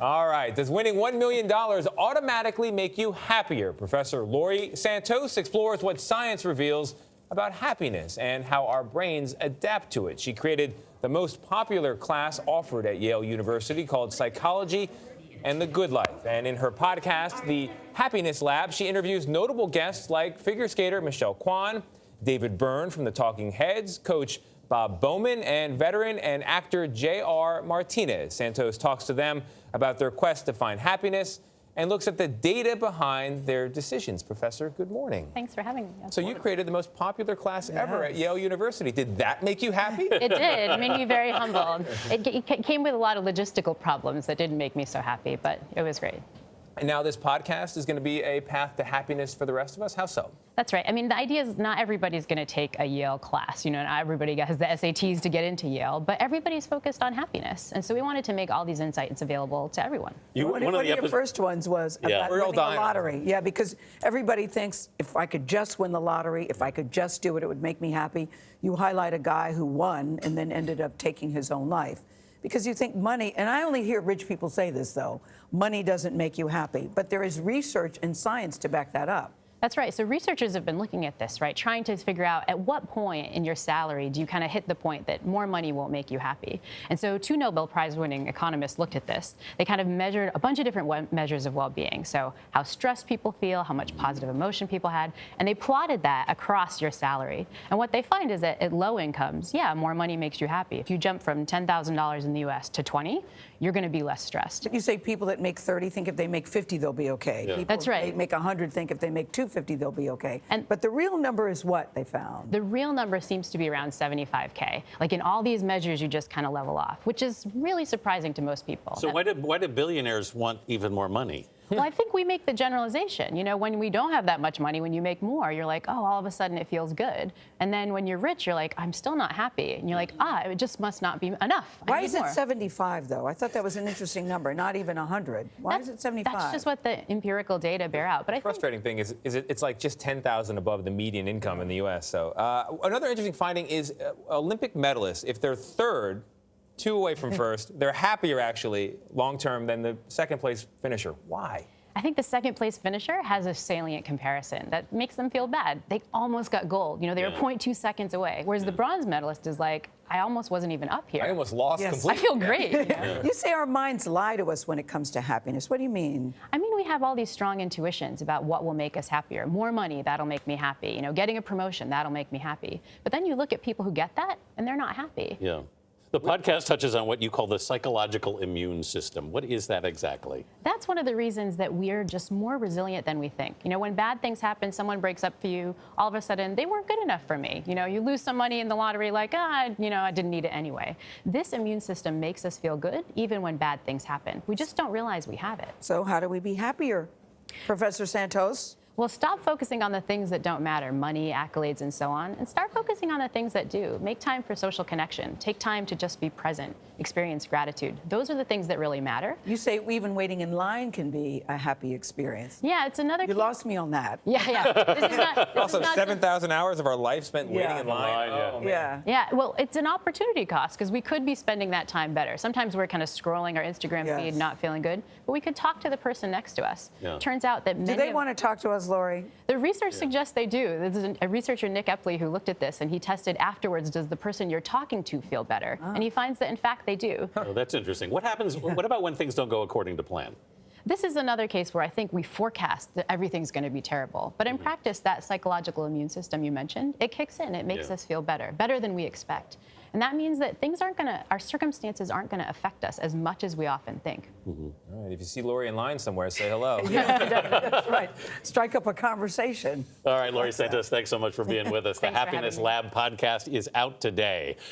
All right. Does winning $1 million automatically make you happier? Professor Laurie Santos explores what science reveals about happiness and how our brains adapt to it. She created the most popular class offered at Yale University called Psychology and the Good Life. And in her podcast, The Happiness Lab, she interviews notable guests like figure skater Michelle Kwan, David Byrne from the Talking Heads, coach Bob Bowman, and veteran and actor J.R. Martinez. Santos talks to them about their quest to find happiness and looks at the data behind their decisions. Professor, good morning. Thanks for having me. So you created the most popular class ever at Yale University. Did that make you happy? It did. It made me very humbled. It came with a lot of logistical problems that didn't make me so happy, but it was great. And now this podcast is going to be a path to happiness for the rest of us? How so? That's right. I mean, the idea is not everybody's going to take a Yale class. You know, not everybody has the SATs to get into Yale, but everybody's focused on happiness. And so we wanted to make all these insights available to everyone. One of your first ones was about winning the lottery. Yeah, because everybody thinks if I could just win the lottery, if I could just do it, it would make me happy. You highlight a guy who won and then ended up taking his own life. Because you think money, and I only hear rich people say this, though, money doesn't make you happy. But there is research and science to back that up. That's right. So researchers have been looking at this, right? Trying to figure out at what point in your salary do you kind of hit the point that more money won't make you happy. And so 2 Nobel Prize-winning economists looked at this. They kind of measured a bunch of different measures of well-being. So how stressed people feel, how much positive emotion people had, and they plotted that across your salary. And what they find is that at low incomes, yeah, more money makes you happy. If you jump from $10,000 in the U.S. to 20, you're going to be less stressed. You say people that make 30 think if they make 50, they'll be okay. Yeah. People That's right. They make 100 think if they make 250, they'll be okay. But the real number is what they found? The real number seems to be around 75K. Like in all these measures, you just kind of level off, which is really surprising to most people. So why do billionaires want even more money? Well, I think we make the generalization. You know, when we don't have that much money, when you make more, you're like, oh, all of a sudden it feels good. And then when you're rich, you're like, I'm still not happy. And you're like, it just must not be enough. Why is it 75, though? I thought that was an interesting number, not even 100. Why is it 75? That's just what the empirical data bear out. But the frustrating thing is it's like just 10,000 above the median income in the U.S. So another interesting finding is Olympic medalists, if they're third, 2 away from first, they're happier actually long-term than the second-place finisher. Why? I think the second-place finisher has a salient comparison that makes them feel bad. They almost got gold. You know, they were 0.2 seconds away, whereas the bronze medalist is like, I almost wasn't even up here. I almost lost completely. I feel great. You know? You say our minds lie to us when it comes to happiness. What do you mean? I mean, we have all these strong intuitions about what will make us happier. More money, that'll make me happy. You know, getting a promotion, that'll make me happy. But then you look at people who get that, and they're not happy. Yeah. The podcast touches on what you call the psychological immune system. What is that exactly? That's one of the reasons that we're just more resilient than we think. You know, when bad things happen, someone breaks up for you, all of a sudden, they weren't good enough for me. You know, you lose some money in the lottery like, you know, I didn't need it anyway. This immune system makes us feel good even when bad things happen. We just don't realize we have it. So how do we be happier, Professor Santos? Well, stop focusing on the things that don't matter, money, accolades, and so on, and start focusing on the things that do. Make time for social connection. Take time to just be present. Experience gratitude. Those are the things that really matter. You say even waiting in line can be a happy experience. Yeah, it's another... You lost me on that. Yeah. This is not, also, 7,000 hours of our life spent waiting in line. Yeah, well, it's an opportunity cost because we could be spending that time better. Sometimes we're kind of scrolling our Instagram feed, not feeling good, but we could talk to the person next to us. Yeah. Turns out that many... Do they want to talk to us, Laurie? The research suggests they do. There's a researcher, Nick Epley, who looked at this, and he tested afterwards, does the person you're talking to feel better? And he finds that, in fact, they do. Oh, that's interesting. What happens? What about when things don't go according to plan? This is another case where I think we forecast that everything's going to be terrible. But in practice, that psychological immune system you mentioned, it kicks in. It makes us feel better than we expect. And that means that our circumstances aren't going to affect us as much as we often think. All right, if you see Laurie in line somewhere, say hello. That's right. Strike up a conversation. All right, Laurie Santos, thanks so much for being with us. The Happiness Lab podcast is out today.